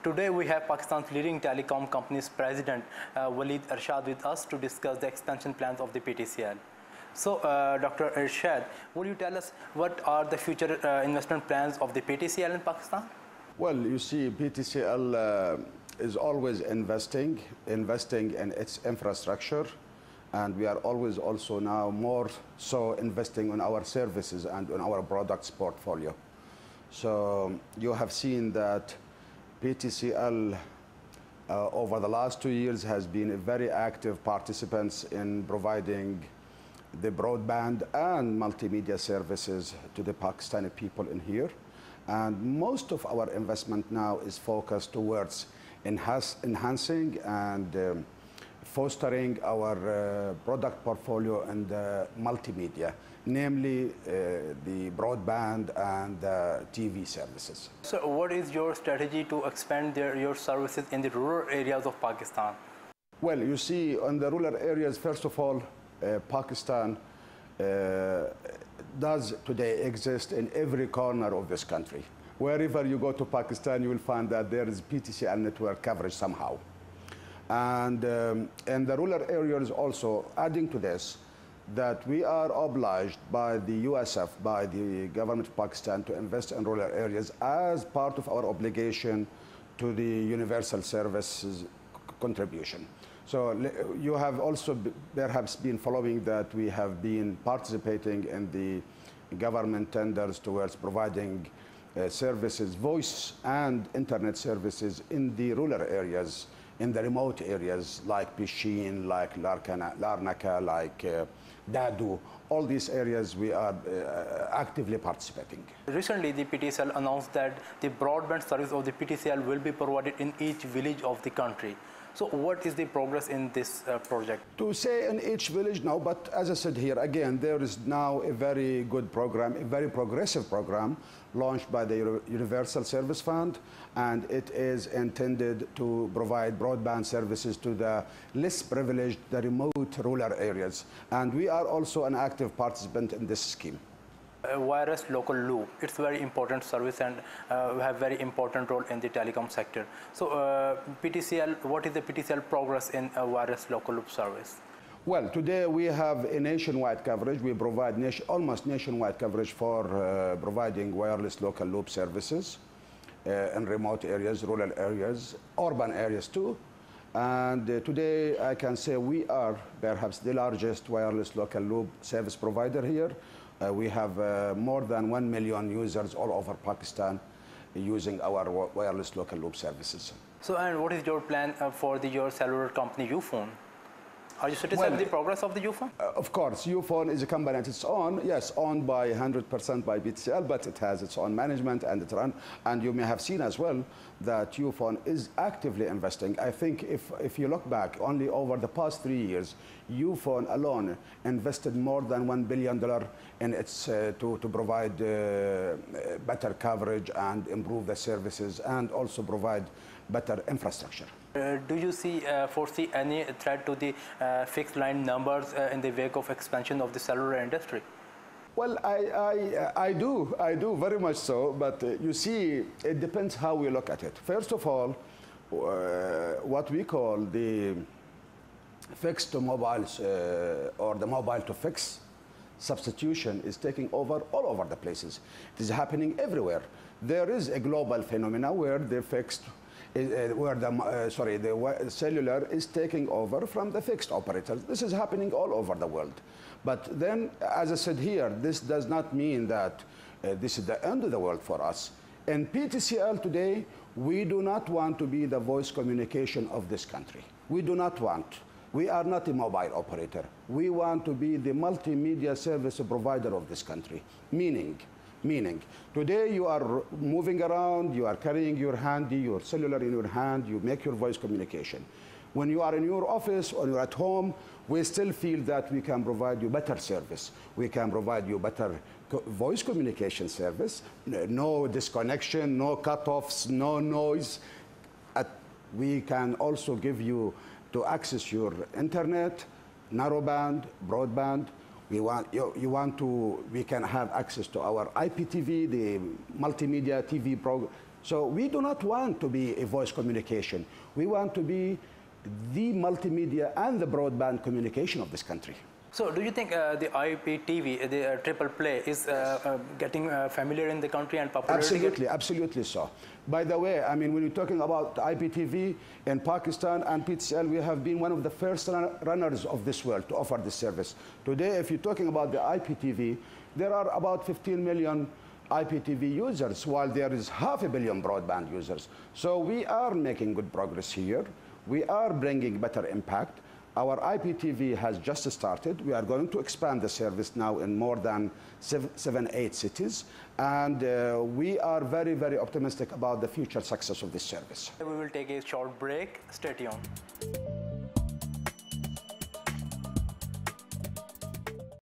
Today we have Pakistan's leading telecom company's president, Waleed Irshad, with us to discuss the expansion plans of the PTCL. So, Dr. Irshad, would you tell us what are the future investment plans of the PTCL in Pakistan? Well, you see, PTCL is always investing in its infrastructure, and we are always also now more so investing in our services and in our products portfolio. So you have seen that PTCL over the last 2 years has been a very active participants in providing the broadband and multimedia services to the Pakistani people in here. And most of our investment now is focused towards enhancing and fostering our product portfolio in the multimedia, namely the broadband and TV services. So what is your strategy to expand your services in the rural areas of Pakistan? Well, you see, on the rural areas, first of all, Pakistan does today exist in every corner of this country. Wherever you go to Pakistan, you will find that there is PTCL network coverage somehow. And in the rural areas also, adding to this, that we are obliged by the USF, by the government of Pakistan, to invest in rural areas as part of our obligation to the universal services contribution. So you have also perhaps been following that we have been participating in the government tenders towards providing services, voice and internet services in the rural areas, in the remote areas like Pishin, like Larnaca, like Dadu. All these areas we are actively participating. Recently, the PTCL announced that the broadband service of the PTCL will be provided in each village of the country. So what is the progress in this project? To say in each village, no, but as I said here, again, there is now a very good program, a very progressive program launched by the Universal Service Fund, and it is intended to provide broadband services to the less privileged, the remote rural areas. And we are also an active participant in this scheme. Wireless local loop, it's a very important service and we have very important role in the telecom sector. So PTCL, what is the PTCL progress in a wireless local loop service? Well, today we have a nationwide coverage. We provide almost nationwide coverage for providing wireless local loop services in remote areas, rural areas, urban areas too. And today I can say we are perhaps the largest wireless local loop service provider here. We have more than 1 million users all over Pakistan using our wireless local loop services. So, and what is your plan for your cellular company, Ufone? Are you satisfied with the progress of the Ufone? Of course, Ufone is a company on its own, yes, owned by 100% by PTCL, but it has its own management and it runs. And you may have seen as well that Ufone is actively investing. I think if you look back, only over the past 3 years, Ufone alone invested more than $1 billion in its to provide better coverage and improve the services and also provide better infrastructure. Do you foresee any threat to the fixed line numbers in the wake of expansion of the cellular industry? Well, I do very much so, but you see, it depends how we look at it. First of all, what we call the fixed to mobiles or the mobile to fixed substitution is taking over all over the places. It is happening everywhere. There is a global phenomena where the fixed where the cellular is taking over from the fixed operators. This is happening all over the world. But then, as I said here, this does not mean that this is the end of the world for us. In PTCL today, we do not want to be the voice communication of this country. We do not want. We are not a mobile operator. We want to be the multimedia service provider of this country, meaning, today you are moving around, you are carrying your cellular in your hand, you make your voice communication. When you are in your office or you're at home, we still feel that we can provide you better service. We can provide you better voice communication service, no disconnection, no cutoffs, no noise. We can also give you to access your internet, narrowband, broadband. We can have access to our IPTV, the multimedia TV So we do not want to be a voice communication. We want to be the multimedia and the broadband communication of this country. So do you think the IPTV, the triple play, is getting familiar in the country and popular? Absolutely, absolutely so. By the way, I mean, when you're talking about IPTV in Pakistan and PTCL, we have been one of the first runners of this world to offer this service. Today, if you're talking about the IPTV, there are about 15 million IPTV users, while there is 500 million broadband users. So we are making good progress here. We are bringing better impact. Our IPTV has just started. We are going to expand the service now in more than 8 cities. And we are very, very optimistic about the future success of this service. We will take a short break. Stay tuned.